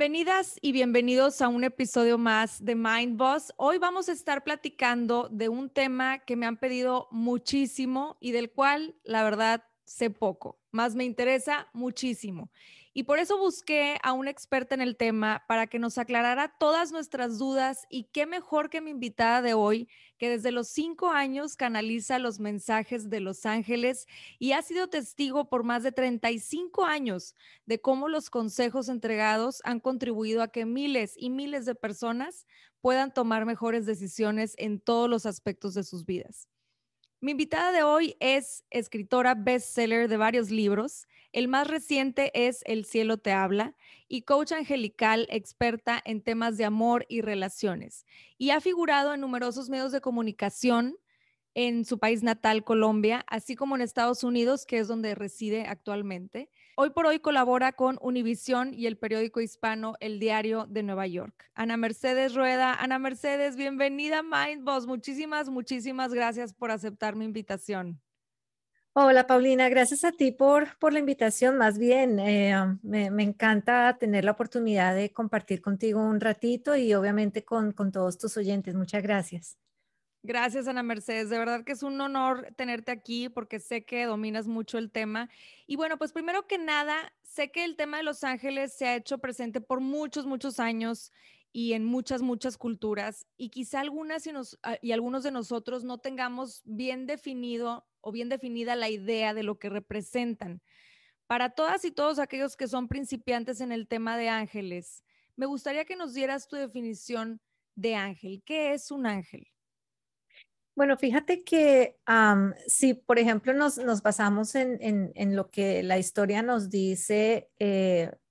Bienvenidas y bienvenidos a un episodio más de Mind Boss. Hoy vamos a estar platicando de un tema que me han pedido muchísimo y del cual, la verdad, sé poco, más me interesa muchísimo. Y por eso busqué a una experta en el tema para que nos aclarara todas nuestras dudas y qué mejor que mi invitada de hoy, que desde los 5 años canaliza los mensajes de los ángeles y ha sido testigo por más de 35 años de cómo los consejos entregados han contribuido a que miles y miles de personas puedan tomar mejores decisiones en todos los aspectos de sus vidas. Mi invitada de hoy es escritora bestseller de varios libros. El más reciente es El cielo te habla y coach angelical experta en temas de amor y relaciones. Y ha figurado en numerosos medios de comunicación en su país natal, Colombia, así como en Estados Unidos, que es donde reside actualmente. Hoy por hoy colabora con Univisión y el periódico hispano El Diario de Nueva York. Ana Mercedes Rueda. Ana Mercedes, bienvenida a Mindboss. Muchísimas gracias por aceptar mi invitación. Hola Paulina, gracias a ti por la invitación. Más bien, me encanta tener la oportunidad de compartir contigo un ratito y obviamente con todos tus oyentes. Muchas gracias. Gracias, Ana Mercedes. De verdad que es un honor tenerte aquí porque sé que dominas mucho el tema. Y bueno, pues primero que nada, sé que el tema de Los Ángeles se ha hecho presente por muchos años y en muchas culturas. Y quizá y algunos de nosotros no tengamos bien definido o bien definida la idea de lo que representan. Para todas y todos aquellos que son principiantes en el tema de ángeles, me gustaría que nos dieras tu definición de ángel. ¿Qué es un ángel? Bueno, fíjate que si, por ejemplo, nos basamos en lo que la historia nos dice,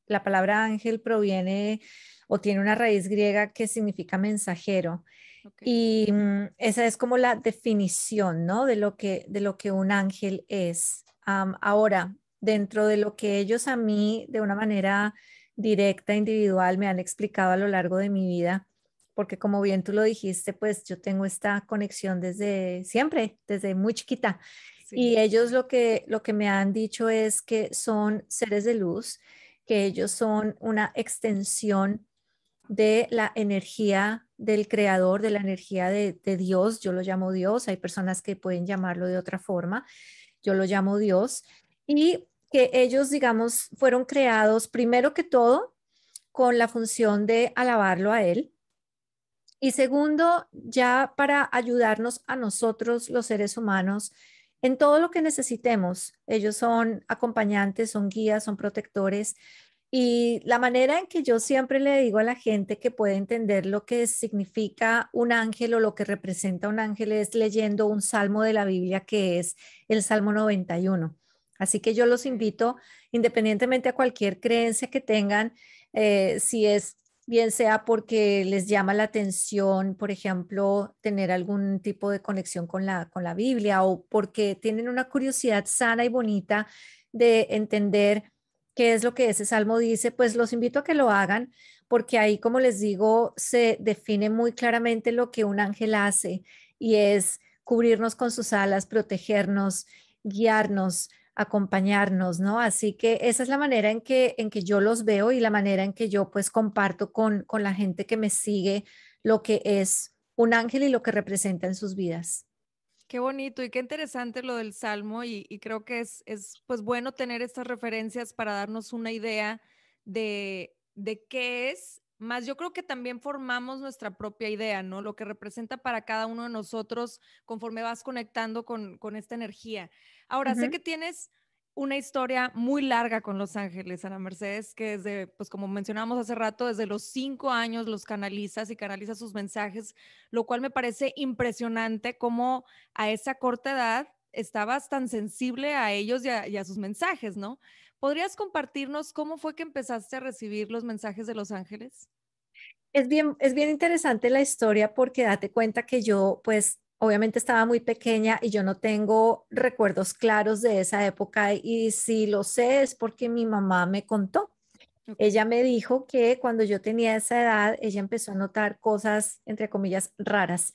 la palabra ángel proviene o tiene una raíz griega que significa mensajero. Ok. Y esa es como la definición, ¿no? De lo que un ángel es. Ahora, dentro de lo que ellos a mí, de una manera directa, individual, me han explicado a lo largo de mi vida, porque como bien tú lo dijiste, pues yo tengo esta conexión desde siempre, desde muy chiquita. Sí. Y ellos lo que me han dicho es que son seres de luz, que ellos son una extensión de la energía del creador, de la energía de Dios. Yo lo llamo Dios, hay personas que pueden llamarlo de otra forma, yo lo llamo Dios, y que ellos, digamos, fueron creados primero que todo con la función de alabarlo a Él. Y segundo, ya para ayudarnos a nosotros, los seres humanos, en todo lo que necesitemos. Ellos son acompañantes, son guías, son protectores. Y la manera en que yo siempre le digo a la gente que puede entender lo que significa un ángel o lo que representa un ángel es leyendo un salmo de la Biblia que es el Salmo 91. Así que yo los Ok. invito, independientemente a cualquier creencia que tengan, si es bien sea porque les llama la atención, por ejemplo, tener algún tipo de conexión con la Biblia o porque tienen una curiosidad sana y bonita de entender qué es lo que ese salmo dice, pues los invito a que lo hagan, porque ahí, como les digo, se define muy claramente lo que un ángel hace y es cubrirnos con sus alas, protegernos, guiarnos, acompañarnos, ¿no? Así que esa es la manera en que yo los veo y la manera en que yo pues comparto con la gente que me sigue lo que es un ángel y lo que representa en sus vidas. Qué bonito y qué interesante lo del Salmo y creo que es pues bueno tener estas referencias para darnos una idea de qué es, más yo creo que también formamos nuestra propia idea, ¿no? Lo que representa para cada uno de nosotros conforme vas conectando con esta energía. Ahora, sé Ujú. que tienes una historia muy larga con Los Ángeles, Ana Mercedes, que desde, pues como mencionábamos hace rato, desde los 5 años los canalizas y canalizas sus mensajes, lo cual me parece impresionante cómo a esa corta edad estabas tan sensible a ellos y a sus mensajes, ¿no? ¿Podrías compartirnos cómo fue que empezaste a recibir los mensajes de los ángeles? Es bien interesante la historia porque date cuenta que yo, pues, obviamente estaba muy pequeña y yo no tengo recuerdos claros de esa época y si lo sé es porque mi mamá me contó. Ok. Ella me dijo que cuando yo tenía esa edad, ella empezó a notar cosas, entre comillas, raras.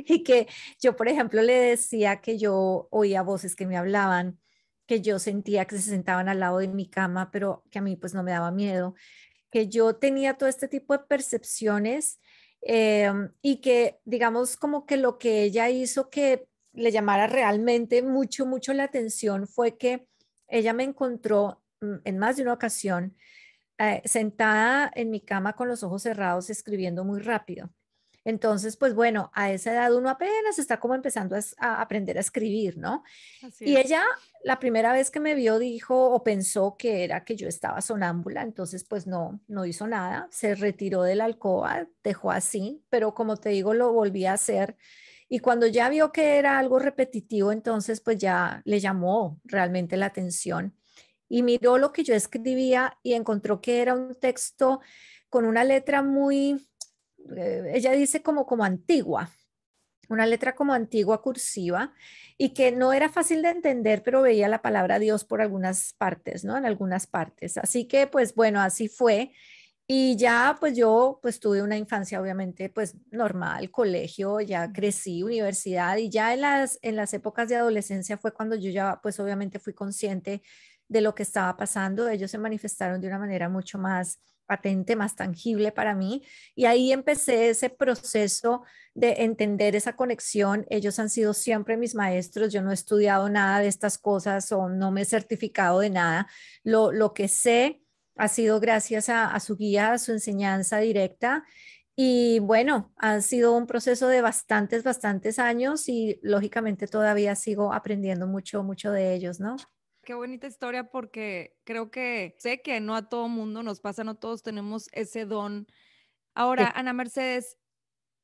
Y que yo, por ejemplo, le decía que yo oía voces que me hablaban, que yo sentía que se sentaban al lado de mi cama, pero que a mí pues no me daba miedo, que yo tenía todo este tipo de percepciones y que, digamos, como que lo que ella hizo que le llamara realmente mucho, mucho la atención fue que ella me encontró en más de una ocasión sentada en mi cama con los ojos cerrados escribiendo muy rápido. Entonces, pues bueno, a esa edad uno apenas está como empezando a aprender a escribir, ¿no? Así Y es. ella, la primera vez que me vio, dijo o pensó que era que yo estaba sonámbula, entonces pues no, no hizo nada, se retiró de la alcoba, dejó así, pero como te digo, lo volví a hacer. Y cuando ya vio que era algo repetitivo, entonces pues ya le llamó realmente la atención y miró lo que yo escribía y encontró que era un texto con una letra muy, ella dice como antigua, una letra como antigua cursiva y que no era fácil de entender, pero veía la palabra Dios por algunas partes, ¿no? En algunas partes. Así que, pues bueno, así fue. Y ya, pues yo, pues tuve una infancia obviamente, pues normal, colegio, ya crecí, universidad y ya en las épocas de adolescencia fue cuando yo ya, pues obviamente fui consciente de lo que estaba pasando. Ellos se manifestaron de una manera mucho más patente, más tangible para mí. Y ahí empecé ese proceso de entender esa conexión. Ellos han sido siempre mis maestros. Yo no he estudiado nada de estas cosas o no me he certificado de nada. Lo que sé ha sido gracias a su guía, a su enseñanza directa. Y bueno, ha sido un proceso de bastantes, bastantes años y lógicamente todavía sigo aprendiendo mucho, mucho de ellos, ¿no? Qué bonita historia porque creo que sé que no a todo mundo nos pasa, no todos tenemos ese don. Ahora, Sí. Ana Mercedes,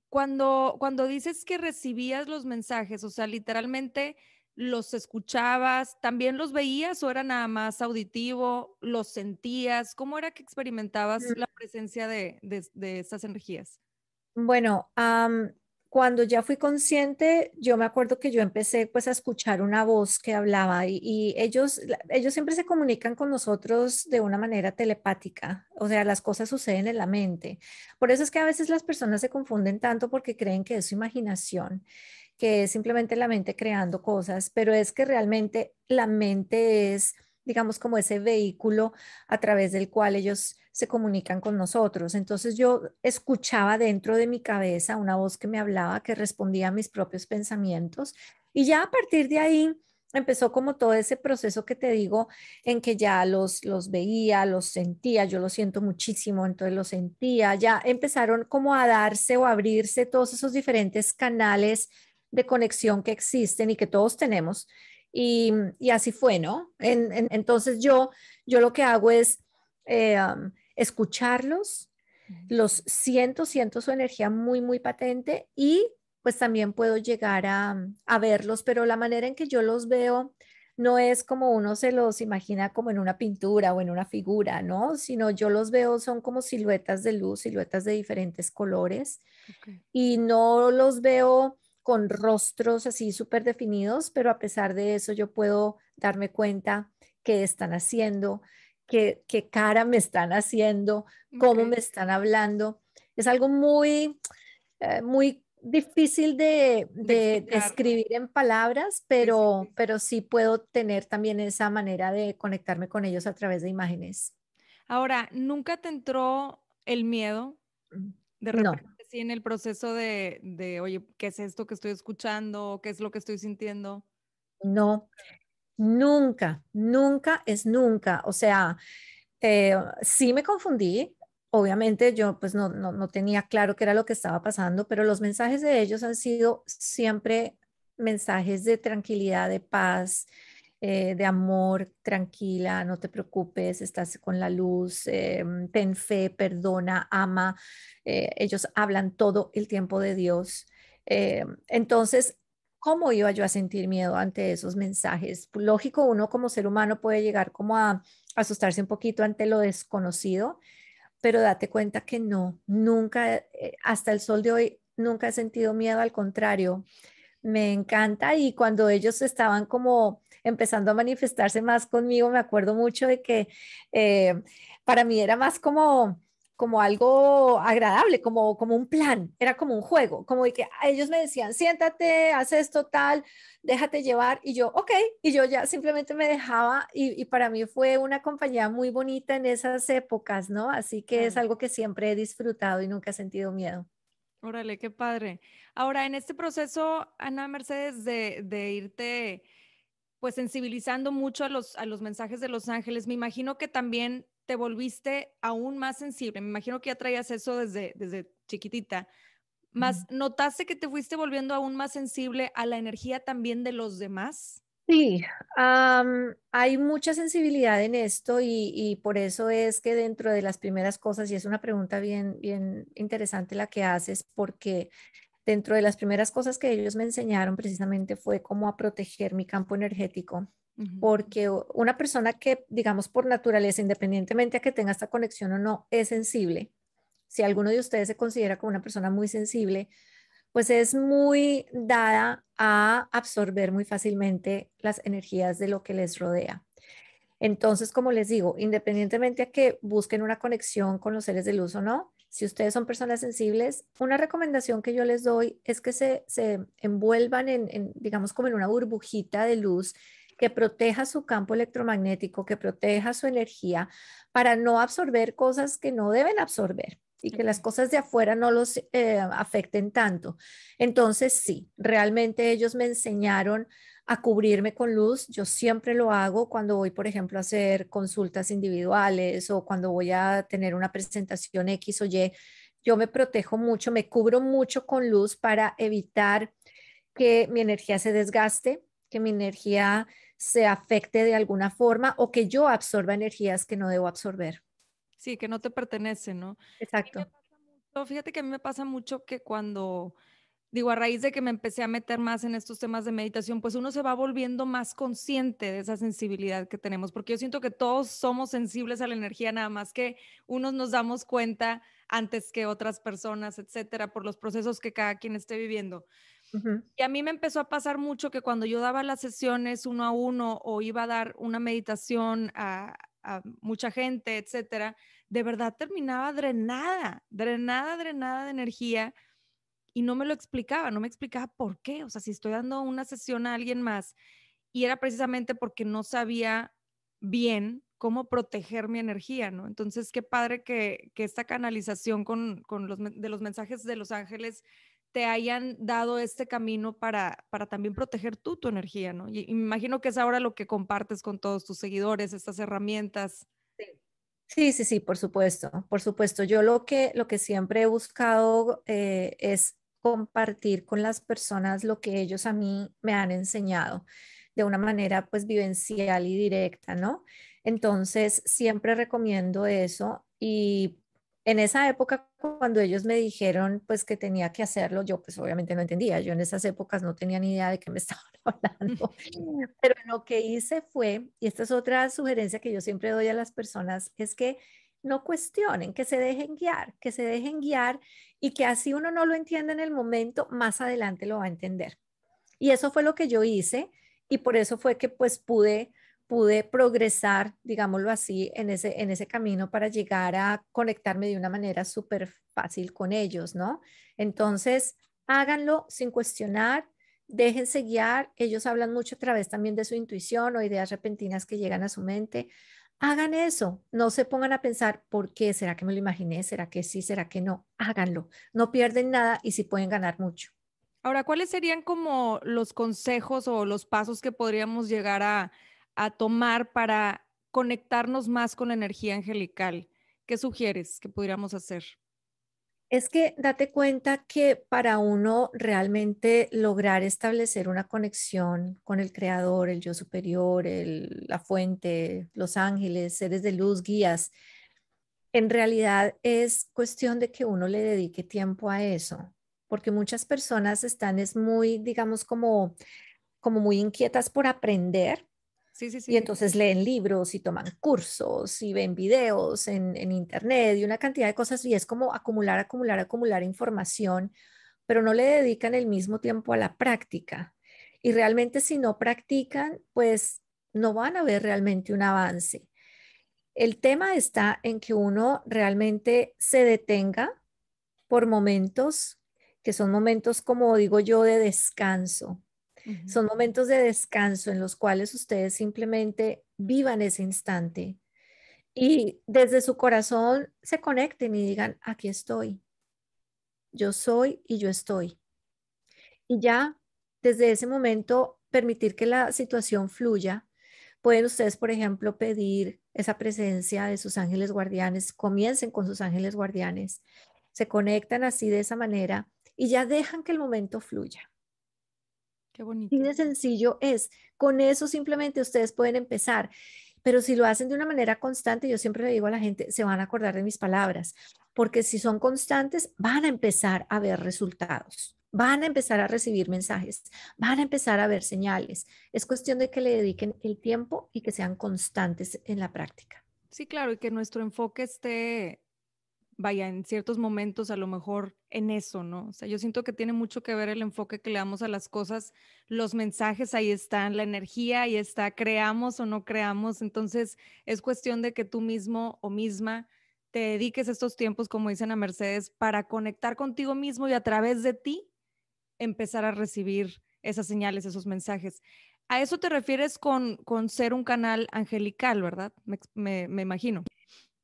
cuando dices que recibías los mensajes, o sea, literalmente los escuchabas, ¿también los veías o era nada más auditivo? ¿Los sentías? ¿Cómo era que experimentabas la presencia de estas energías? Bueno, cuando ya fui consciente, yo me acuerdo que yo empecé pues a escuchar una voz que hablaba y ellos, ellos siempre se comunican con nosotros de una manera telepática, o sea, las cosas suceden en la mente. Por eso es que a veces las personas se confunden tanto porque creen que es su imaginación, que es simplemente la mente creando cosas, pero es que realmente la mente es, digamos, como ese vehículo a través del cual ellos se comunican con nosotros. Entonces yo escuchaba dentro de mi cabeza una voz que me hablaba, que respondía a mis propios pensamientos y ya a partir de ahí empezó como todo ese proceso que te digo, en que ya los veía, los sentía, yo lo siento muchísimo, entonces lo sentía, ya empezaron como a darse o a abrirse todos esos diferentes canales de conexión que existen y que todos tenemos. Y así fue, ¿no? Entonces yo lo que hago es escucharlos, Ujú. los siento, siento su energía muy, muy patente y pues también puedo llegar a verlos, pero la manera en que yo los veo no es como uno se los imagina como en una pintura o en una figura, ¿no? Sino yo los veo, son como siluetas de luz, siluetas de diferentes colores Ok. y no los veo con rostros así súper definidos, pero a pesar de eso yo puedo darme cuenta qué están haciendo, qué cara me están haciendo, cómo Ok. me están hablando. Es algo muy, muy difícil De de explicar. describir en palabras, Sí, sí, sí. pero sí puedo tener también esa manera de conectarme con ellos a través de imágenes. Ahora, ¿nunca te entró el miedo? Mm. De No, repente, sí, en el proceso oye, ¿qué es esto que estoy escuchando? ¿Qué es lo que estoy sintiendo? no. Nunca, nunca es nunca. O sea, sí me confundí. Obviamente yo pues no tenía claro qué era lo que estaba pasando, pero los mensajes de ellos han sido siempre mensajes de tranquilidad, de paz, de amor, tranquila, no te preocupes, estás con la luz, ten fe, perdona, ama. Ellos hablan todo el tiempo de Dios. Entonces, ¿cómo iba yo a sentir miedo ante esos mensajes? Lógico, uno como ser humano puede llegar como a asustarse un poquito ante lo desconocido, pero date cuenta que no, nunca, hasta el sol de hoy, nunca he sentido miedo, al contrario, me encanta y cuando ellos estaban como empezando a manifestarse más conmigo, me acuerdo mucho de que para mí era más como algo agradable, como un plan, era como un juego, como de que ellos me decían, siéntate, haz esto, tal, déjate llevar, y yo, ok, y yo ya simplemente me dejaba, y para mí fue una compañía muy bonita en esas épocas, ¿no? Así que es Claro. algo que siempre he disfrutado y nunca he sentido miedo. Órale, qué padre. Ahora, en este proceso, Ana Mercedes, de irte pues sensibilizando mucho a los mensajes de los ángeles, me imagino que también te volviste aún más sensible. Me imagino que ya traías eso desde chiquitita. Más, ¿notaste que te fuiste volviendo aún más sensible a la energía también de los demás? Sí, hay mucha sensibilidad en esto y por eso es que dentro de las primeras cosas, y es una pregunta bien interesante la que haces, porque dentro de las primeras cosas que ellos me enseñaron precisamente fue cómo a proteger mi campo energético, Ujú. porque una persona que, digamos, por naturaleza, independientemente a que tenga esta conexión o no, es sensible. Si alguno de ustedes se considera como una persona muy sensible, pues es muy dada a absorber muy fácilmente las energías de lo que les rodea. Entonces, como les digo, independientemente a que busquen una conexión con los seres de luz o no, si ustedes son personas sensibles, una recomendación que yo les doy es que se envuelvan digamos, como en una burbujita de luz que proteja su campo electromagnético, que proteja su energía para no absorber cosas que no deben absorber y que las Ok. cosas de afuera no los afecten tanto. Entonces, sí, realmente ellos me enseñaron a cubrirme con luz. Yo siempre lo hago cuando voy, por ejemplo, a hacer consultas individuales o cuando voy a tener una presentación X o Y. Yo me protejo mucho, me cubro mucho con luz para evitar que mi energía se desgaste, que mi energía se afecte de alguna forma o que yo absorba energías que no debo absorber. Sí, que no te pertenece, ¿no? A mí me Exacto. pasa mucho, fíjate que a mí me pasa mucho que cuando digo, a raíz de que me empecé a meter más en estos temas de meditación, pues uno se va volviendo más consciente de esa sensibilidad que tenemos, porque yo siento que todos somos sensibles a la energía, nada más que unos nos damos cuenta antes que otras personas, etcétera, por los procesos que cada quien esté viviendo. Ujú. Y a mí me empezó a pasar mucho que cuando yo daba las sesiones uno a uno o iba a dar una meditación a mucha gente, etcétera, de verdad terminaba drenada, drenada, drenada de energía y no me lo explicaba, no me explicaba por qué, o sea, si estoy dando una sesión a alguien más y era precisamente porque no sabía bien cómo proteger mi energía, ¿no? Entonces, qué padre que esta canalización con de los mensajes de los ángeles te hayan dado este camino para también proteger tú tu energía, ¿no? Y me imagino que es ahora lo que compartes con todos tus seguidores, estas herramientas. Sí. Sí, sí, sí, por supuesto, por supuesto. Yo lo que siempre he buscado es compartir con las personas lo que ellos a mí me han enseñado de una manera pues vivencial y directa, ¿no? Entonces, siempre recomiendo eso y en esa época cuando ellos me dijeron pues que tenía que hacerlo, yo pues obviamente no entendía, yo en esas épocas no tenía ni idea de qué me estaban hablando. Pero lo que hice fue, y esta es otra sugerencia que yo siempre doy a las personas, es que no cuestionen, que se dejen guiar, que se dejen guiar y que así uno no lo entiende en el momento, más adelante lo va a entender. Y eso fue lo que yo hice y por eso fue que pues pude progresar, digámoslo así, en ese camino para llegar a conectarme de una manera súper fácil con ellos, ¿no? Entonces, háganlo sin cuestionar, déjense guiar. Ellos hablan mucho a través también de su intuición o ideas repentinas que llegan a su mente. Hagan eso, no se pongan a pensar, ¿por qué? ¿Será que me lo imaginé? ¿Será que sí? ¿Será que no? Háganlo, no pierden nada y sí pueden ganar mucho. Ahora, ¿cuáles serían como los consejos o los pasos que podríamos llegar a tomar para conectarnos más con la energía angelical? ¿Qué sugieres que pudiéramos hacer? Es que date cuenta que para uno realmente lograr establecer una conexión con el creador, el yo superior, la fuente, los ángeles, seres de luz, guías, en realidad es cuestión de que uno le dedique tiempo a eso, porque muchas personas están es muy, digamos, como muy inquietas por aprender Sí, sí, y sí. entonces leen libros y toman cursos y ven videos en internet y una cantidad de cosas y es como acumular, acumular, acumular información, pero no le dedican el mismo tiempo a la práctica. Y realmente si no practican, pues no van a ver realmente un avance. El tema está en que uno realmente se detenga por momentos, que son momentos, como digo yo, de descanso. Ujú. Son momentos de descanso en los cuales ustedes simplemente vivan ese instante y desde su corazón se conecten y digan, aquí estoy, yo soy y yo estoy. Y ya desde ese momento permitir que la situación fluya. Pueden ustedes, por ejemplo, pedir esa presencia de sus ángeles guardianes, comiencen con sus ángeles guardianes, se conectan así de esa manera y ya dejan que el momento fluya. Qué Y bonito. de sencillo es, con eso simplemente ustedes pueden empezar, pero si lo hacen de una manera constante, yo siempre le digo a la gente, se van a acordar de mis palabras, porque si son constantes, van a empezar a ver resultados, van a empezar a recibir mensajes, van a empezar a ver señales. Es cuestión de que le dediquen el tiempo y que sean constantes en la práctica. Sí, claro, y que nuestro enfoque esté, vaya, en ciertos momentos a lo mejor en eso, ¿no? O sea, yo siento que tiene mucho que ver el enfoque que le damos a las cosas, los mensajes ahí están, la energía ahí está, creamos o no creamos, entonces es cuestión de que tú mismo o misma te dediques estos tiempos, como dicen a Mercedes, para conectar contigo mismo y a través de ti empezar a recibir esas señales, esos mensajes. A eso te refieres con ser un canal angelical, ¿verdad? Me imagino.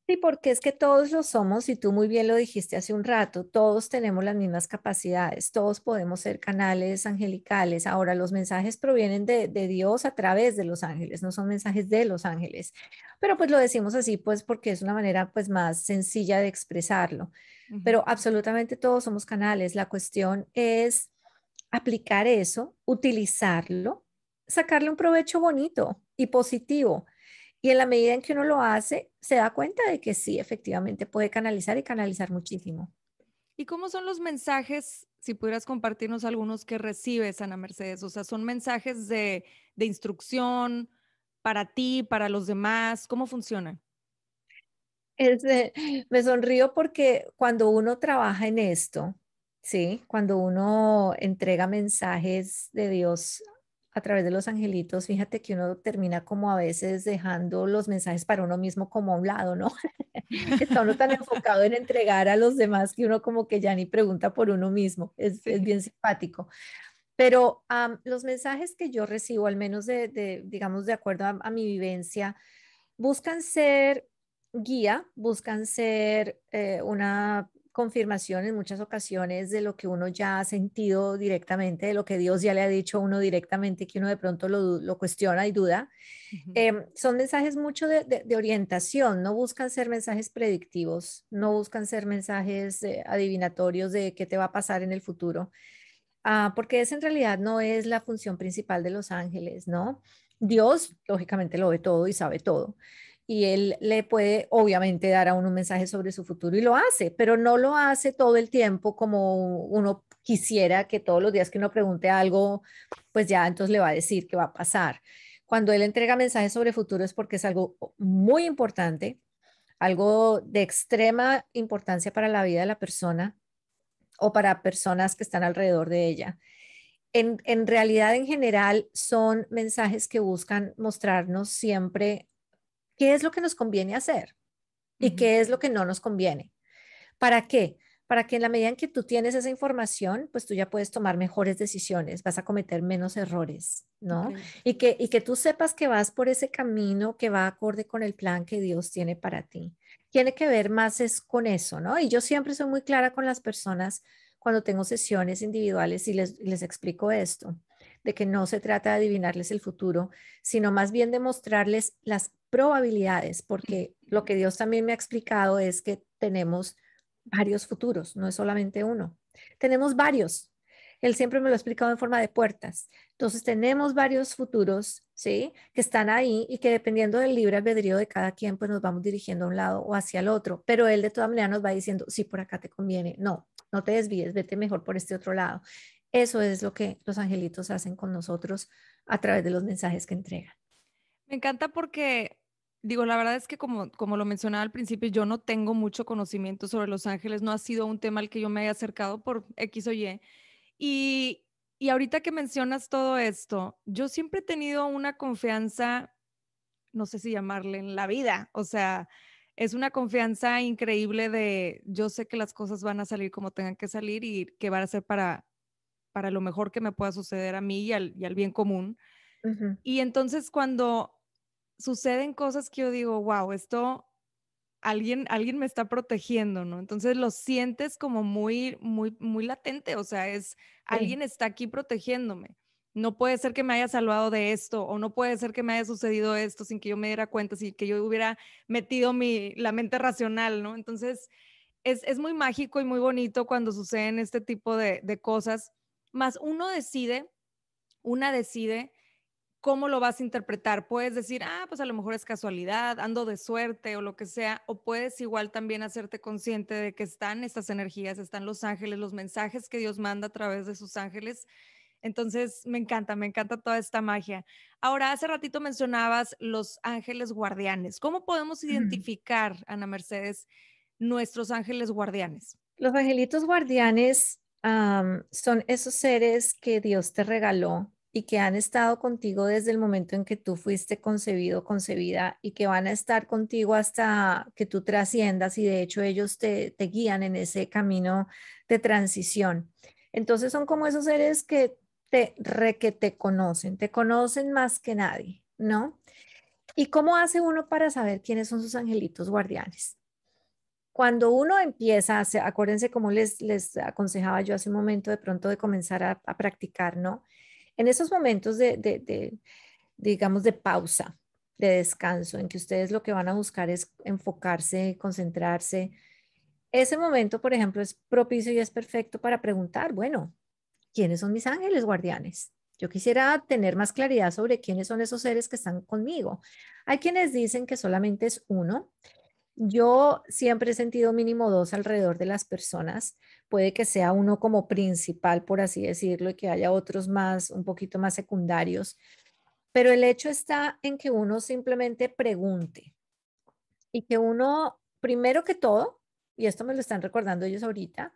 Sí, porque es que todos lo somos y tú muy bien lo dijiste hace un rato, todos tenemos las mismas capacidades, todos podemos ser canales angelicales. Ahora, los mensajes provienen de Dios a través de los ángeles, no son mensajes de los ángeles, pero pues lo decimos así pues porque es una manera pues más sencilla de expresarlo, Ujú. pero absolutamente todos somos canales. La cuestión es aplicar eso, utilizarlo, sacarle un provecho bonito y positivo. Y en la medida en que uno lo hace, se da cuenta de que sí, efectivamente puede canalizar y canalizar muchísimo. ¿Y cómo son los mensajes, si pudieras compartirnos algunos que recibes, Ana Mercedes? O sea, ¿son mensajes de instrucción para ti, para los demás? ¿Cómo funciona? Este, me sonrío porque cuando uno trabaja en esto, ¿sí? Cuando uno entrega mensajes de Dios a través de los angelitos, fíjate que uno termina como a veces dejando los mensajes para uno mismo como a un lado, ¿no? Está uno tan enfocado en entregar a los demás que uno como que ya ni pregunta por uno mismo. Es Sí. bien simpático. Pero los mensajes que yo recibo, al menos digamos, de acuerdo a mi vivencia, buscan ser guía, buscan ser una confirmación en muchas ocasiones de lo que uno ya ha sentido directamente, de lo que Dios ya le ha dicho a uno directamente, que uno de pronto lo cuestiona y duda. Ujú. Son mensajes mucho de orientación, no buscan ser mensajes predictivos, no buscan ser mensajes adivinatorios de qué te va a pasar en el futuro, porque esa en realidad no es la función principal de los ángeles, ¿no? Dios, lógicamente, lo ve todo y sabe todo. Y él le puede, obviamente, dar a uno un mensaje sobre su futuro y lo hace, pero no lo hace todo el tiempo como uno quisiera que todos los días que uno pregunte algo, pues ya entonces le va a decir qué va a pasar. Cuando él entrega mensajes sobre futuro es porque es algo muy importante, algo de extrema importancia para la vida de la persona o para personas que están alrededor de ella. En realidad, en general, son mensajes que buscan mostrarnos siempre qué es lo que nos conviene hacer y Ujú. qué es lo que no nos conviene. ¿Para qué? Para que en la medida en que tú tienes esa información, pues tú ya puedes tomar mejores decisiones, vas a cometer menos errores, Ok. ¿no? Y que tú sepas que vas por ese camino que va acorde con el plan que Dios tiene para ti. Tiene que ver más es con eso, ¿no? Y yo siempre soy muy clara con las personas cuando tengo sesiones individuales y les explico esto, de que no se trata de adivinarles el futuro, sino más bien de mostrarles las probabilidades, porque lo que Dios también me ha explicado es que tenemos varios futuros, no es solamente uno. Tenemos varios. Él siempre me lo ha explicado en forma de puertas. Entonces tenemos varios futuros, ¿sí? Que están ahí y que dependiendo del libre albedrío de cada quien, pues nos vamos dirigiendo a un lado o hacia el otro. Pero él de todas maneras nos va diciendo, sí, por acá te conviene. No, no te desvíes, vete mejor por este otro lado. Eso es lo que los angelitos hacen con nosotros a través de los mensajes que entregan. Me encanta porque, digo, la verdad es que como lo mencionaba al principio, yo no tengo mucho conocimiento sobre Los Ángeles, no ha sido un tema al que yo me haya acercado por X o Y. Y, y ahorita que mencionas todo esto, yo siempre he tenido una confianza no sé si llamarle, en la vida. O sea, es una confianza increíble de yo sé que las cosas van a salir como tengan que salir y que van a ser para lo mejor que me pueda suceder a mí y al bien común. Ujú. Y entonces cuando suceden cosas que yo digo, wow, esto alguien me está protegiendo, ¿no? Entonces lo sientes como muy, muy, muy latente, o sea, Sí. alguien está aquí protegiéndome. No puede ser que me haya salvado de esto, o no puede ser que me haya sucedido esto sin que yo me diera cuenta, sin que yo hubiera metido la mente racional, ¿no? Entonces, es muy mágico y muy bonito cuando suceden este tipo de cosas, más una decide cómo lo vas a interpretar. Puedes decir, pues a lo mejor es casualidad, ando de suerte o lo que sea, o puedes igual también hacerte consciente de que están estas energías, están los ángeles, los mensajes que Dios manda a través de sus ángeles. Entonces, me encanta toda esta magia. Ahora, hace ratito mencionabas los ángeles guardianes. ¿Cómo podemos Ujú. identificar, Ana Mercedes, nuestros ángeles guardianes? Los angelitos guardianes son esos seres que Dios te regaló y que han estado contigo desde el momento en que tú fuiste concebido, concebida y que van a estar contigo hasta que tú trasciendas y de hecho ellos te guían en ese camino de transición. Entonces son como esos seres que que te conocen más que nadie, ¿no? ¿Y cómo hace uno para saber quiénes son sus angelitos guardianes? Cuando uno empieza, acuérdense como les aconsejaba yo hace un momento de pronto de comenzar a practicar, ¿no? En esos momentos digamos, de pausa, de descanso, en que ustedes lo que van a buscar es enfocarse, concentrarse. Ese momento, por ejemplo, es propicio y es perfecto para preguntar, bueno, ¿quiénes son mis ángeles guardianes? Yo quisiera tener más claridad sobre quiénes son esos seres que están conmigo. Hay quienes dicen que solamente es uno. Yo siempre he sentido mínimo dos alrededor de las personas. Puede que sea uno como principal, por así decirlo, y que haya otros más, un poquito más secundarios. Pero el hecho está en que uno simplemente pregunte y que uno, primero que todo, y esto me lo están recordando ellos ahorita,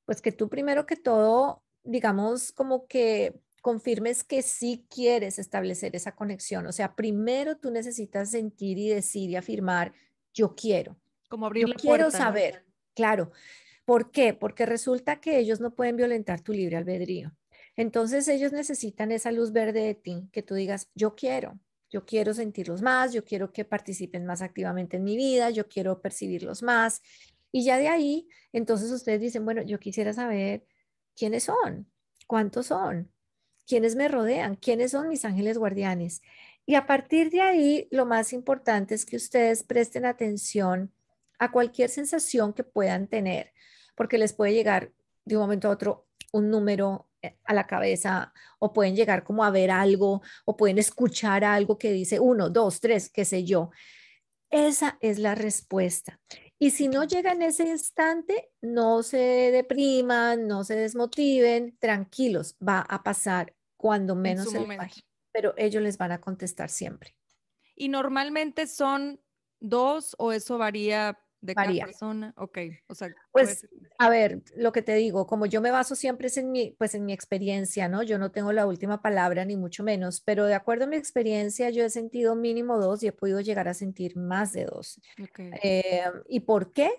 pues que tú primero que todo, digamos, como que confirmes que sí quieres establecer esa conexión. O sea, primero tú necesitas sentir y decir y afirmar, yo quiero. Como abrir Yo la quiero puerta, ¿no? saber, claro. ¿Por qué? Porque resulta que ellos no pueden violentar tu libre albedrío. Entonces ellos necesitan esa luz verde de ti, que tú digas, yo quiero sentirlos más, yo quiero que participen más activamente en mi vida, yo quiero percibirlos más. Y ya de ahí, entonces ustedes dicen, bueno, yo quisiera saber quiénes son, cuántos son, quiénes me rodean, quiénes son mis ángeles guardianes. Y a partir de ahí, lo más importante es que ustedes presten atención a cualquier sensación que puedan tener, porque les puede llegar de un momento a otro un número a la cabeza o pueden llegar como a ver algo o pueden escuchar algo que dice uno, dos, tres, qué sé yo. Esa es la respuesta. Y si no llega en ese instante, no se depriman, no se desmotiven, tranquilos, va a pasar cuando En menos su se lo momento. imaginen, pero ellos les van a contestar siempre. ¿Y normalmente son 2 o eso varía de cada Varía. persona? Okey, o sea, puede Pues, ser. a ver, lo que te digo, como yo me baso siempre es en pues en mi experiencia, ¿no? Yo no tengo la última palabra, ni mucho menos, pero de acuerdo a mi experiencia, yo he sentido mínimo dos y he podido llegar a sentir más de dos. Okey. ¿Y por qué?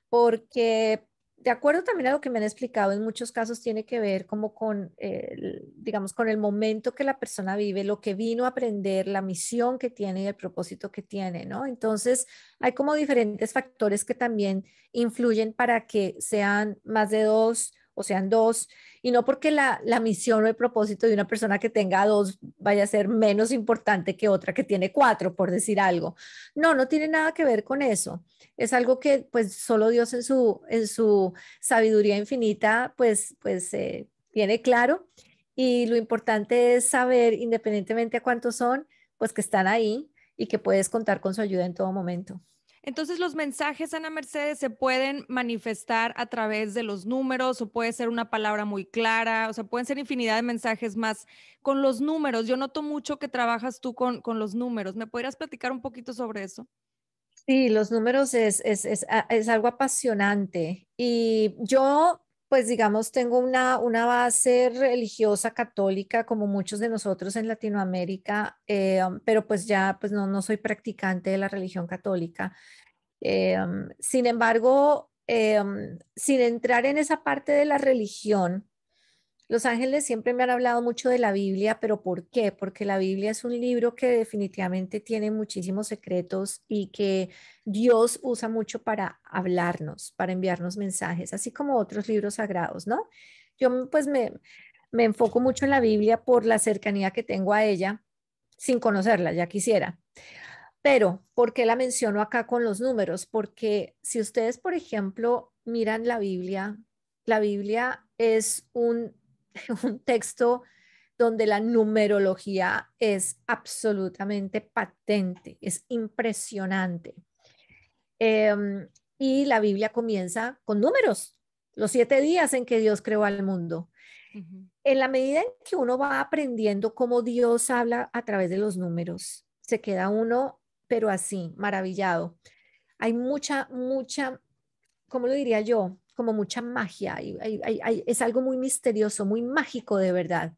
Porque de acuerdo también a lo que me han explicado, en muchos casos tiene que ver como con, digamos, con el momento que la persona vive, lo que vino a aprender, la misión que tiene y el propósito que tiene, ¿no? Entonces, hay como diferentes factores que también influyen para que sean más de dos o sean dos, y no porque la misión o el propósito de una persona que tenga dos vaya a ser menos importante que otra que tiene cuatro, por decir algo. No, no tiene nada que ver con eso. Es algo que pues solo Dios en su sabiduría infinita pues tiene claro, y lo importante es saber, independientemente a cuántos son, pues que están ahí y que puedes contar con su ayuda en todo momento. Entonces, los mensajes, Ana Mercedes, se pueden manifestar a través de los números, o puede ser una palabra muy clara, o sea, pueden ser infinidad de mensajes más con los números. Yo noto mucho que trabajas tú con los números. ¿Me podrías platicar un poquito sobre eso? Sí, los números es algo apasionante. Y yo Pues digamos, tengo una base religiosa católica como muchos de nosotros en Latinoamérica, pero pues ya pues no soy practicante de la religión católica. Sin embargo, sin entrar en esa parte de la religión, los ángeles siempre me han hablado mucho de la Biblia, pero ¿por qué? Porque la Biblia es un libro que definitivamente tiene muchísimos secretos y que Dios usa mucho para hablarnos, para enviarnos mensajes, así como otros libros sagrados, ¿no? Pues me enfoco mucho en la Biblia por la cercanía que tengo a ella, sin conocerla, ya quisiera. Pero, ¿por qué la menciono acá con los números? Porque si ustedes, por ejemplo, miran la Biblia es un texto donde la numerología es absolutamente patente, es impresionante. Em, y la Biblia comienza con números, los 7 días en que Dios creó al mundo. Ujú. En la medida en que uno va aprendiendo cómo Dios habla a través de los números, se queda uno, pero así, maravillado. Hay mucha, ¿cómo lo diría yo? Como mucha magia. Es algo muy misterioso, muy mágico de verdad.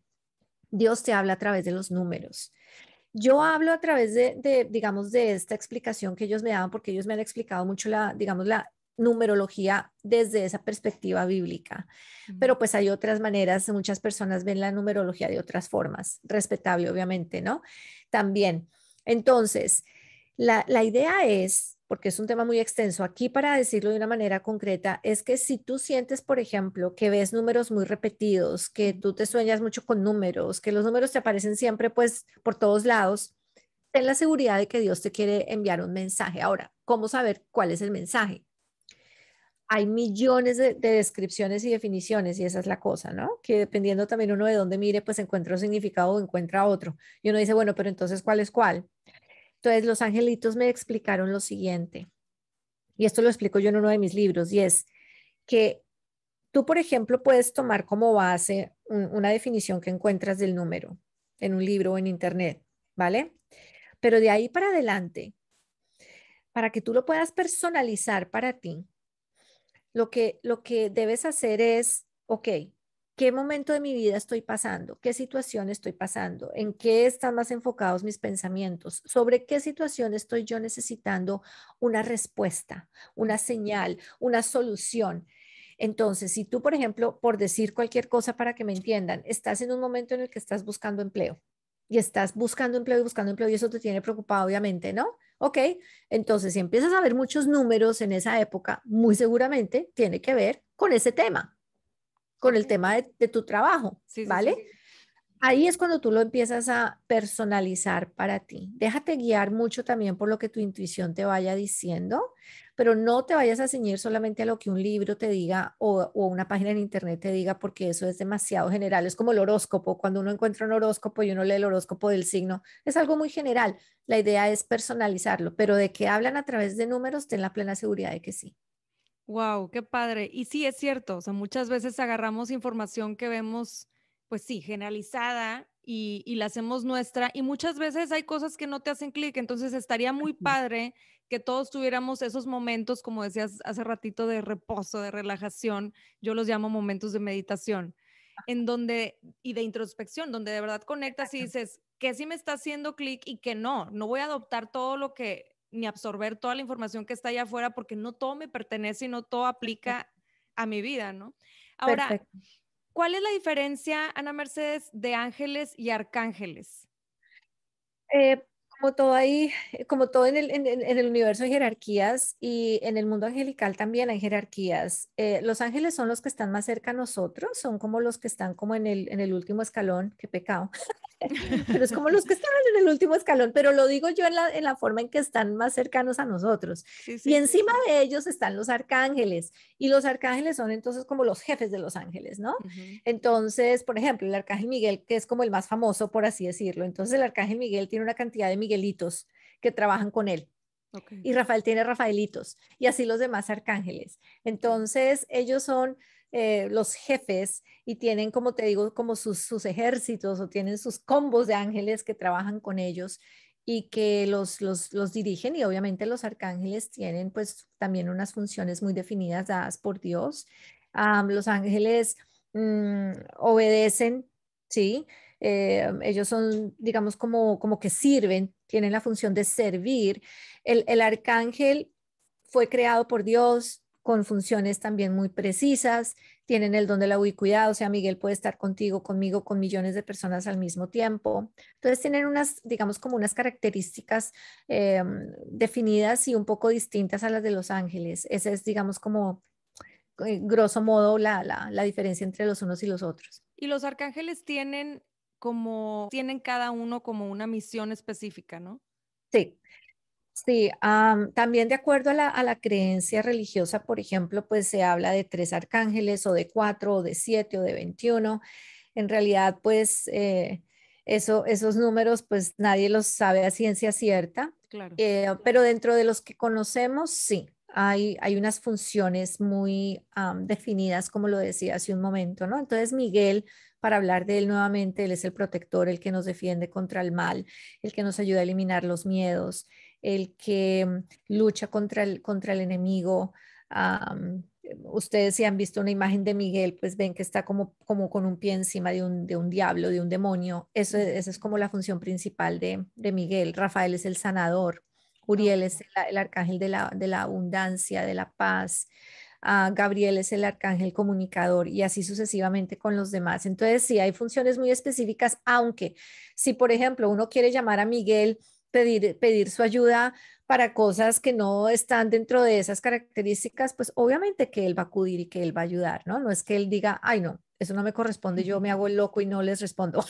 Dios te habla a través de los números. Yo hablo a través digamos, de esta explicación que ellos me daban, porque ellos me han explicado mucho digamos, la numerología desde esa perspectiva bíblica. Ujú. Pero pues hay otras maneras, muchas personas ven la numerología de otras formas, respetable, obviamente, ¿no? También. Entonces, la idea es, porque es un tema muy extenso, aquí para decirlo de una manera concreta, es que si tú sientes, por ejemplo, que ves números muy repetidos, que tú te sueñas mucho con números, que los números te aparecen siempre pues por todos lados, ten la seguridad de que Dios te quiere enviar un mensaje. Ahora, ¿cómo saber cuál es el mensaje? Hay millones de descripciones y definiciones y esa es la cosa, ¿no? Que dependiendo también uno de dónde mire, pues encuentra un significado o encuentra otro. Y uno dice, bueno, pero entonces, ¿cuál es cuál? Entonces, los angelitos me explicaron lo siguiente, y esto lo explico yo en uno de mis libros, y es que tú, por ejemplo, puedes tomar como base una definición que encuentras del número en un libro o en internet, ¿vale? Pero de ahí para adelante, para que tú lo puedas personalizar para ti, lo que debes hacer es, ok, ¿qué momento de mi vida estoy pasando? ¿Qué situación estoy pasando? ¿En qué están más enfocados mis pensamientos? ¿Sobre qué situación estoy yo necesitando una respuesta, una señal, una solución? Entonces, si tú, por ejemplo, por decir cualquier cosa para que me entiendan, estás en un momento en el que estás buscando empleo y estás buscando empleo y eso te tiene preocupado, obviamente, ¿no? Ok, entonces si empiezas a ver muchos números en esa época, muy seguramente tiene que ver con ese tema, con Ok. el tema de tu trabajo, Sí, sí, sí. ¿vale? Ahí es cuando tú lo empiezas a personalizar para ti. Déjate guiar mucho también por lo que tu intuición te vaya diciendo, pero no te vayas a ceñir solamente a lo que un libro te diga o una página en internet te diga, porque eso es demasiado general. Es como el horóscopo. Cuando uno encuentra un horóscopo y uno lee el horóscopo del signo, es algo muy general. La idea es personalizarlo, pero de que hablan a través de números, ten la plena seguridad de que sí. Wow, qué padre. Y sí, es cierto, o sea, muchas veces agarramos información que vemos, pues sí, generalizada y la hacemos nuestra, y muchas veces hay cosas que no te hacen clic, entonces estaría muy Ujú. padre que todos tuviéramos esos momentos, como decías hace ratito, de reposo, de relajación, yo los llamo momentos de meditación, en donde, y de introspección, donde de verdad conectas y Exacto. dices, que sí me está haciendo clic y que no voy a adoptar todo lo que ni absorber toda la información que está allá afuera, porque no todo me pertenece y no todo aplica Perfecto. a mi vida, ¿no? Ahora, Perfecto. ¿cuál es la diferencia, Ana Mercedes, de ángeles y arcángeles? Como todo ahí, como todo en el universo hay jerarquías y en el mundo angelical también hay jerarquías. Los ángeles son los que están más cerca a nosotros, son como los que están como en el último escalón, qué pecado. Pero es como los que están en el último escalón, pero lo digo yo en la forma en que están más cercanos a nosotros. Sí, Y sí. encima de ellos están los arcángeles, y los arcángeles son entonces como los jefes de los ángeles, ¿no? Ujú. Entonces, por ejemplo, el arcángel Miguel, que es como el más famoso, por así decirlo. Entonces, el arcángel Miguel tiene una cantidad de Miguelitos que trabajan con él. Ok. Y Rafael tiene Rafaelitos, y así los demás arcángeles. Entonces, ellos son los jefes y tienen, como te digo, como sus ejércitos o tienen sus combos de ángeles que trabajan con ellos y que los dirigen, y obviamente los arcángeles tienen pues también unas funciones muy definidas dadas por Dios. Los ángeles obedecen, ¿sí? Ellos son, digamos, como que sirven, tienen la función de servir. El arcángel fue creado por Dios con funciones también muy precisas, tienen el don de la ubicuidad, o sea, Miguel puede estar contigo, conmigo, con millones de personas al mismo tiempo. Entonces tienen unas, digamos, como unas características definidas y un poco distintas a las de los ángeles. Ese es, digamos, como grosso modo la diferencia entre los unos y los otros. Y los arcángeles tienen cada uno como una misión específica, ¿no? Sí, sí, también de acuerdo a la creencia religiosa, por ejemplo, pues se habla de 3 arcángeles o de 4 o de 7 o de 21. En realidad, pues esos números, pues nadie los sabe a ciencia cierta, Claro. pero dentro de los que conocemos, sí, hay unas funciones muy definidas, como lo decía hace un momento, ¿no? Entonces, Miguel, para hablar de él nuevamente, él es el protector, el que nos defiende contra el mal, el que nos ayuda a eliminar los miedos, el que lucha contra el enemigo. Ustedes si han visto una imagen de Miguel, pues ven que está como con un pie encima de un diablo, de un demonio. Esa es como la función principal de Miguel. Rafael es el sanador. Uriel Ok. es el arcángel de la abundancia, de la paz. Gabriel es el arcángel comunicador y así sucesivamente con los demás. Entonces, sí, hay funciones muy específicas, aunque si, por ejemplo, uno quiere llamar a Miguel, pedir su ayuda para cosas que no están dentro de esas características, pues obviamente que él va a acudir y que él va a ayudar, ¿no? No es que él diga, ay, no, eso no me corresponde, yo me hago el loco y no les respondo.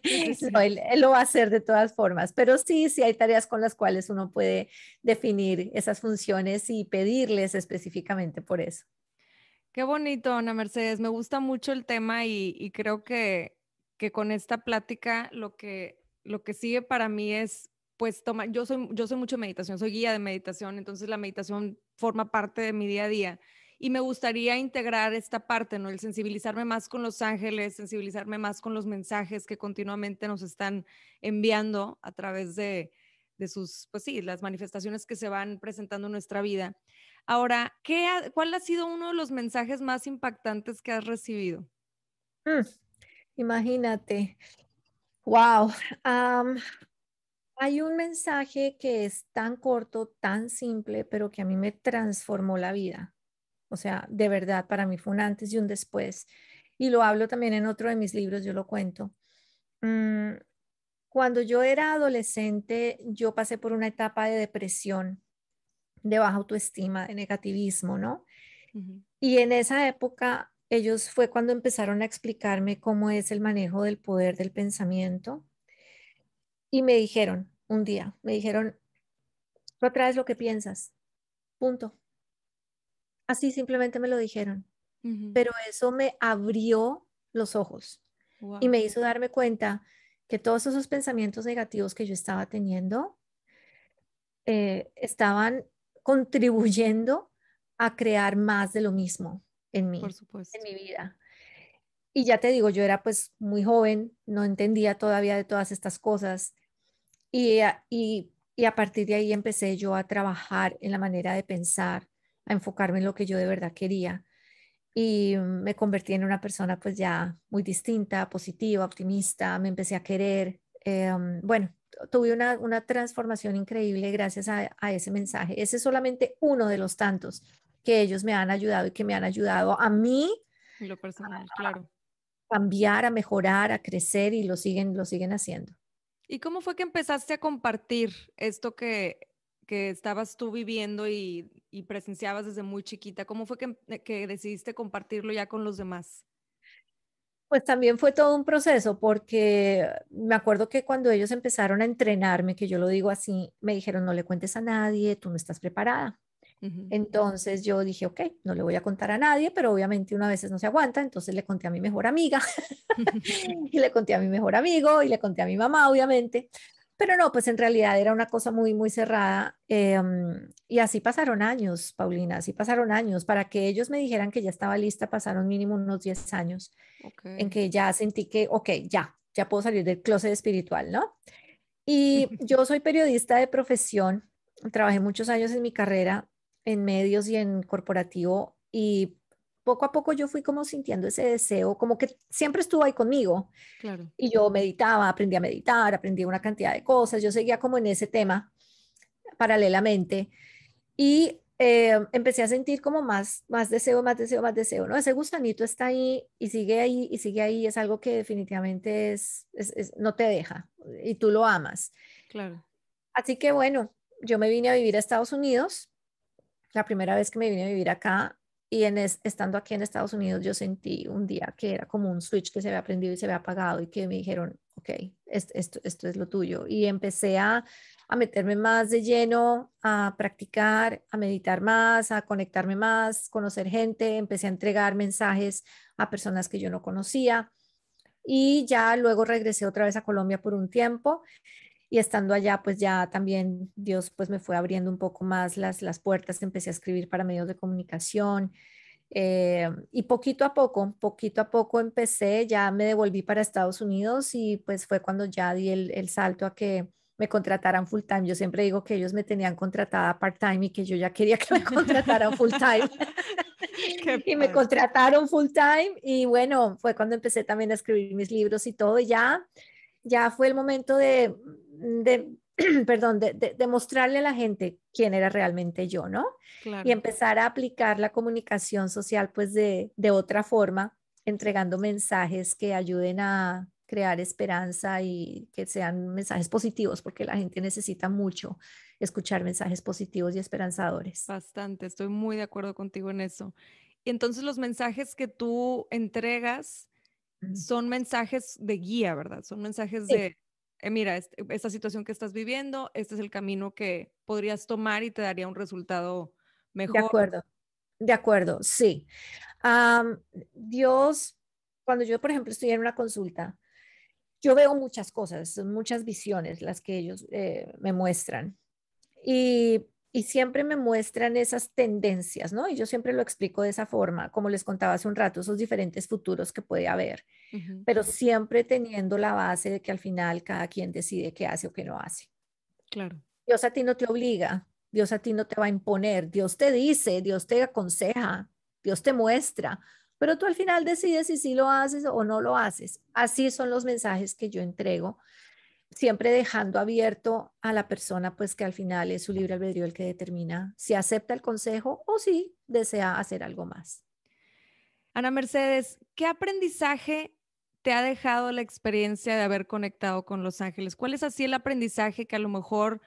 Sí, sí, No, sí. él lo va a hacer de todas formas, pero sí, sí hay tareas con las cuales uno puede definir esas funciones y pedirles específicamente por eso. Qué bonito, Ana Mercedes. Me gusta mucho el tema y creo que con esta plática lo que sigue para mí es, pues, yo soy mucho meditación, soy guía de meditación, entonces la meditación forma parte de mi día a día. Y me gustaría integrar esta parte, ¿no? El sensibilizarme más con los ángeles, sensibilizarme más con los mensajes que continuamente nos están enviando a través de sus, pues sí, las manifestaciones que se van presentando en nuestra vida. Ahora, ¿cuál ha sido uno de los mensajes más impactantes que has recibido? Mm, imagínate, wow. Hay un mensaje que es tan corto, tan simple, pero que a mí me transformó la vida. O sea, de verdad, para mí fue un antes y un después. Y lo hablo también en otro de mis libros, yo lo cuento. Mm, Cuando yo era adolescente, yo pasé por una etapa de depresión, de baja autoestima, de negativismo, ¿no? Ujú. Y en esa época, ellos fue cuando empezaron a explicarme cómo es el manejo del poder del pensamiento. Y me dijeron, un día, me dijeron, tú atraes lo que piensas, punto. Así simplemente me lo dijeron. Ujú. Pero eso me abrió los ojos y Guau. me hizo darme cuenta que todos esos pensamientos negativos que yo estaba teniendo estaban contribuyendo a crear más de lo mismo en Por mí, en supuesto. mi vida. Y ya te digo, yo era pues muy joven, no entendía todavía de todas estas cosas y a partir de ahí empecé yo a trabajar en la manera de pensar, a enfocarme en lo que yo de verdad quería y me convertí en una persona pues ya muy distinta, positiva, optimista, me empecé a querer. Bueno, tuve una transformación increíble gracias a ese mensaje. Ese es solamente uno de los tantos que ellos me han ayudado y que me han ayudado a mí En lo personal, claro. a cambiar, a mejorar, a crecer y lo siguen haciendo. ¿Y cómo fue que empezaste a compartir esto que estabas tú viviendo y presenciabas desde muy chiquita? ¿Cómo fue que decidiste compartirlo ya con los demás? Pues también fue todo un proceso porque me acuerdo que cuando ellos empezaron a entrenarme, que yo lo digo así, me dijeron, no le cuentes a nadie, tú no estás preparada. Ujú. Entonces yo dije, ok, no le voy a contar a nadie, pero obviamente una vez no se aguanta, entonces le conté a mi mejor amiga y le conté a mi mejor amigo y le conté a mi mamá, obviamente. Pero no, pues en realidad era una cosa muy, muy cerrada. Y así pasaron años, Paulina, así pasaron años. Para que ellos me dijeran que ya estaba lista, pasaron mínimo unos 10 años Ok. en que ya sentí que, ok, ya puedo salir del closet espiritual, ¿no? Y yo soy periodista de profesión, trabajé muchos años en mi carrera en medios y en corporativo y poco a poco yo fui como sintiendo ese deseo, como que siempre estuvo ahí conmigo. Claro. Y yo meditaba, aprendí a meditar, aprendí una cantidad de cosas, yo seguía como en ese tema paralelamente y empecé a sentir como más deseo, más deseo, más deseo, ¿no? Ese gusanito está ahí y sigue ahí y sigue ahí, es algo que definitivamente no te deja y tú lo amas. Claro. Así que bueno, yo me vine a vivir a Estados Unidos, la primera vez que me vine a vivir acá y estando aquí en Estados Unidos yo sentí un día que era como un switch que se había prendido y se había apagado y que me dijeron, ok, esto es lo tuyo. Y empecé a meterme más de lleno, a practicar, a meditar más, a conectarme más, conocer gente, empecé a entregar mensajes a personas que yo no conocía y ya luego regresé otra vez a Colombia por un tiempo y estando allá, pues ya también Dios pues me fue abriendo un poco más las puertas, empecé a escribir para medios de comunicación y poquito a poco empecé, ya me devolví para Estados Unidos y pues fue cuando ya di el salto a que me contrataran full time. Yo siempre digo que ellos me tenían contratada part time y que yo ya quería que me contrataran full time. Qué Y me padre. contrataron full time y bueno, fue cuando empecé también a escribir mis libros y todo y ya fue el momento de perdón, de mostrarle a la gente quién era realmente yo, ¿no? Y Claro. empezar a aplicar la comunicación social pues de otra forma, entregando mensajes que ayuden a crear esperanza y que sean mensajes positivos, porque la gente necesita mucho escuchar mensajes positivos y esperanzadores. Bastante, estoy muy de acuerdo contigo en eso. Y entonces los mensajes que tú entregas Mm. son mensajes de guía, ¿verdad? Son mensajes Sí, de, mira, esta situación que estás viviendo, este es el camino que podrías tomar y te daría un resultado de mejor. acuerdo, de acuerdo, sí. Am, Dios, cuando yo, por ejemplo, estoy en una consulta, yo veo muchas cosas, son muchas visiones las que ellos me muestran y siempre me muestran esas tendencias, ¿no? Y yo siempre lo explico de esa forma, como les contaba hace un rato, esos diferentes futuros que puede haber, Ujú. pero siempre teniendo la base de que al final cada quien decide qué hace o qué no hace. Claro. Dios a ti no te obliga, Dios a ti no te va a imponer, Dios te dice, Dios te aconseja, Dios te muestra, pero tú al final decides si sí lo haces o no lo haces. Así son los mensajes que yo entrego, siempre dejando abierto a la persona, pues que al final es su libre albedrío el que determina si acepta el consejo o si desea hacer algo más. Ana Mercedes, ¿qué aprendizaje te ha dejado la experiencia de haber conectado con los ángeles? ¿Cuál es así el aprendizaje que a lo mejor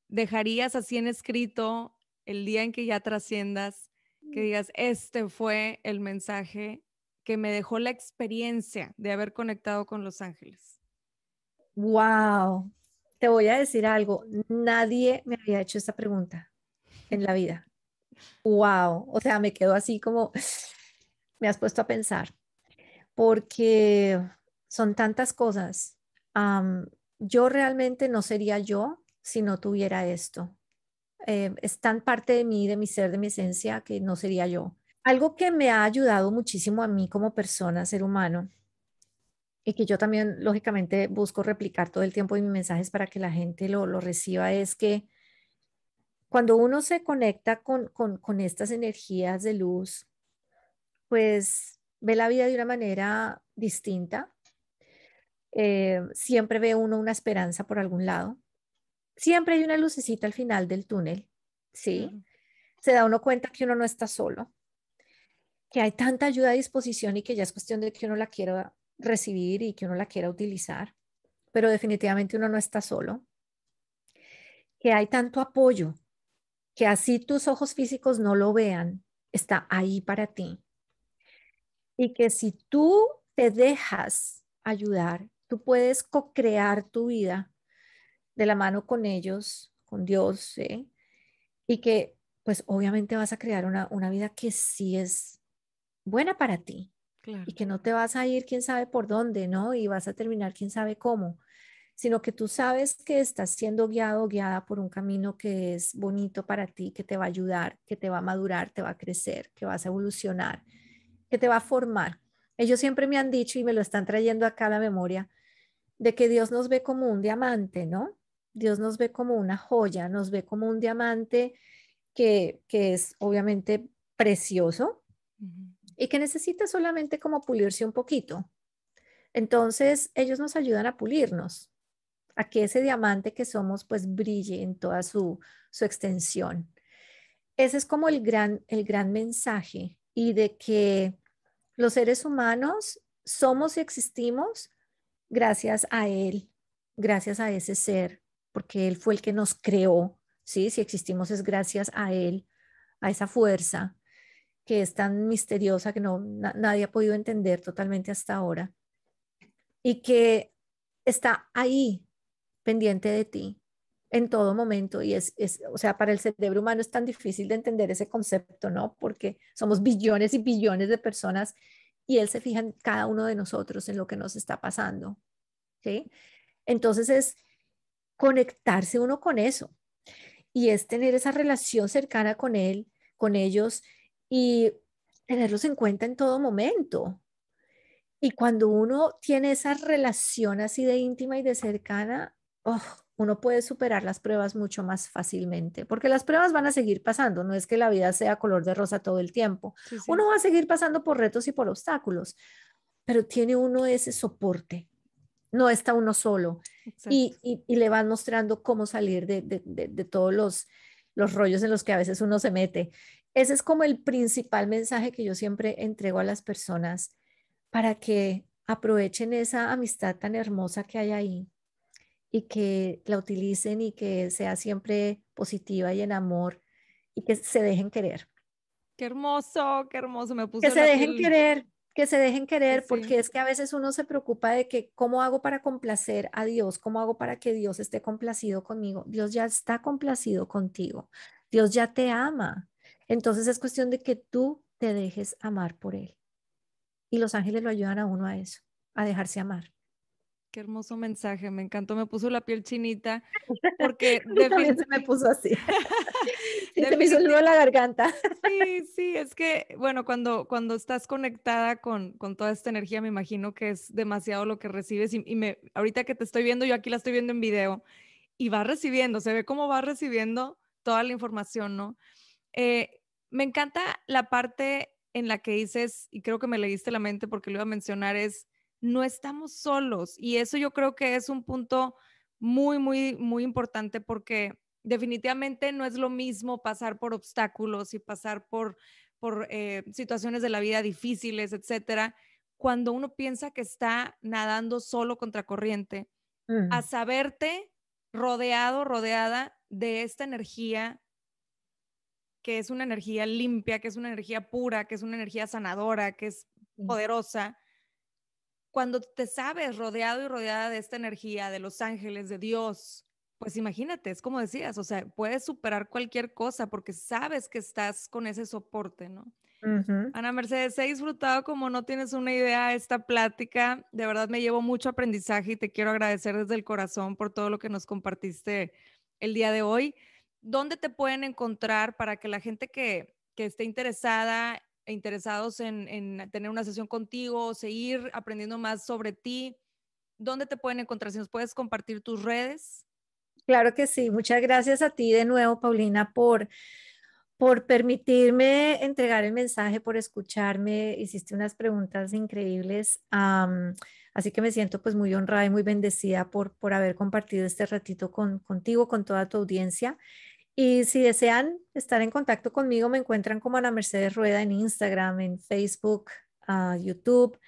dejarías así en escrito el día en que ya trasciendas, que digas, este fue el mensaje que me dejó la experiencia de haber conectado con los ángeles? Wow, te voy a decir algo, nadie me había hecho esta pregunta en la vida. Wow, o sea, me quedo así como, me has puesto a pensar, porque son tantas cosas. Am, yo realmente no sería yo si no tuviera esto. Es tan parte de mí, de mi ser, de mi esencia, que no sería yo. Algo que me ha ayudado muchísimo a mí como persona, ser humano, y que yo también, lógicamente, busco replicar todo el tiempo en mis mensajes para que la gente lo reciba, es que cuando uno se conecta con estas energías de luz, pues ve la vida de una manera distinta. Siempre ve uno una esperanza por algún lado. Siempre hay una lucecita al final del túnel, ¿sí? Claro. Se da uno cuenta que uno no está solo, que hay tanta ayuda a disposición y que ya es cuestión de que uno la quiera recibir y que uno la quiera utilizar, pero definitivamente uno no está solo, que hay tanto apoyo, que así tus ojos físicos no lo vean, está ahí para ti y que si tú te dejas ayudar, tú puedes co-crear tu vida de la mano con ellos, con Dios, ¿eh? Y que pues obviamente vas a crear una vida que sí es buena para ti y Claro. que no te vas a ir quién sabe por dónde, ¿no? Y vas a terminar quién sabe cómo, sino que tú sabes que estás siendo guiado o guiada por un camino que es bonito para ti, que te va a ayudar, que te va a madurar, te va a crecer, que vas a evolucionar, que te va a formar. Ellos siempre me han dicho y me lo están trayendo acá a la memoria, de que Dios nos ve como un diamante, ¿no? Dios nos ve como una joya, nos ve como un diamante que es obviamente precioso, y que necesita solamente como pulirse un poquito. Entonces, ellos nos ayudan a pulirnos, a que ese diamante que somos pues brille en toda su extensión. Ese es como el gran mensaje y de que los seres humanos somos y existimos gracias a Él, gracias a ese ser, porque Él fue el que nos creó, ¿sí? Si existimos es gracias a Él, a esa fuerza que es tan misteriosa que nadie ha podido entender totalmente hasta ahora y que está ahí pendiente de ti en todo momento. Y o sea, para el cerebro humano es tan difícil de entender ese concepto, ¿no? Porque somos billones y billones de personas y Él se fija en cada uno de nosotros, en lo que nos está pasando, ¿sí? Entonces es conectarse uno con eso y es tener esa relación cercana con Él, con ellos y tenerlos en cuenta en todo momento. Y cuando uno tiene esa relación así de íntima y de cercana, oh, uno puede superar las pruebas mucho más fácilmente, porque las pruebas van a seguir pasando, no es que la vida sea color de rosa todo el tiempo. Sí, sí. Uno va a seguir pasando por retos y por obstáculos, pero tiene uno ese soporte, no está uno solo Exacto. y le van mostrando cómo salir de todos los rollos en los que a veces uno se mete. Ese es como el principal mensaje que yo siempre entrego a las personas para que aprovechen esa amistad tan hermosa que hay ahí y que la utilicen y que sea siempre positiva y en amor y que se dejen querer. Qué hermoso, me Que puso se la dejen piel. querer, que se dejen Sí, querer, sí. porque es que a veces uno se preocupa de que cómo hago para complacer a Dios, cómo hago para que Dios esté complacido conmigo. Dios ya está complacido contigo, Dios ya te ama. Entonces es cuestión de que tú te dejes amar por Él. Y los ángeles lo ayudan a uno a eso, a dejarse amar. Qué hermoso mensaje, me encantó, me puso la piel chinita porque A mí también se me puso así. Sí, se me hizo el nudo en definitivamente, la garganta. sí, sí, es que, bueno, cuando estás conectada con toda esta energía, me imagino que es demasiado lo que recibes ahorita que te estoy viendo, yo aquí la estoy viendo en video y va recibiendo, se ve cómo va recibiendo toda la información, ¿no? Me encanta la parte en la que dices, y creo que me leíste la mente porque lo iba a mencionar, es no estamos solos. Y eso yo creo que es un punto muy, muy, muy importante porque definitivamente no es lo mismo pasar por obstáculos y pasar por situaciones de la vida difíciles, etcétera, cuando uno piensa que está nadando solo contra corriente, a Mm, saberte rodeado, rodeada de esta energía que es una energía limpia, que es una energía pura, que es una energía sanadora, que es sí. poderosa. Cuando te sabes rodeado y rodeada de esta energía, de los ángeles, de Dios, pues imagínate, es como decías, o sea, puedes superar cualquier cosa porque sabes que estás con ese soporte, ¿no? Ujú. Ana Mercedes, he disfrutado como no tienes una idea esta plática. De verdad me llevo mucho aprendizaje y te quiero agradecer desde el corazón por todo lo que nos compartiste el día de hoy. ¿Dónde te pueden encontrar para que la gente que esté interesada e interesados en tener una sesión contigo o seguir aprendiendo más sobre ti, dónde te pueden encontrar? Si nos puedes compartir tus redes. Claro que sí. Muchas gracias a ti de nuevo, Paulina, por permitirme entregar el mensaje, por escucharme. Hiciste unas preguntas increíbles. Así que me siento pues muy honrada y muy bendecida por haber compartido este ratito contigo, con toda tu audiencia. Y si desean estar en contacto conmigo, me encuentran como Ana Mercedes Rueda en Instagram, en Facebook, YouTube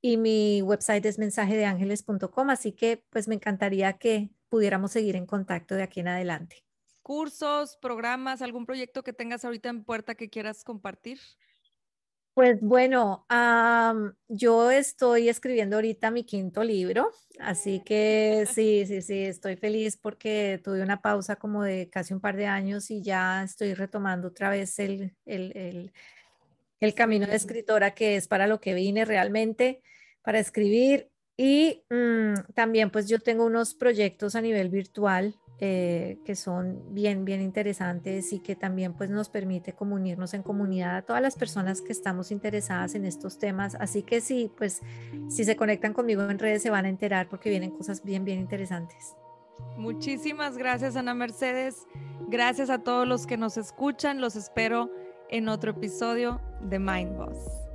y mi website es mensajedeangeles.com, así que pues me encantaría que pudiéramos seguir en contacto de aquí en adelante. Cursos, programas, algún proyecto que tengas ahorita en puerta que quieras compartir. Pues bueno, yo estoy escribiendo ahorita mi quinto libro, así que sí, sí, sí, estoy feliz porque tuve una pausa como de casi un par de años y ya estoy retomando otra vez el camino de Escribir. escritora que es para lo que vine realmente, para escribir. Y también pues yo tengo unos proyectos a nivel virtual que son bien, bien interesantes y que también pues nos permite comunirnos en comunidad a todas las personas que estamos interesadas en estos temas. Así que sí, pues si se conectan conmigo en redes se van a enterar porque vienen cosas bien, bien interesantes. Muchísimas gracias, Ana Mercedes. Gracias a todos los que nos escuchan. Los espero en otro episodio de Mind Boss.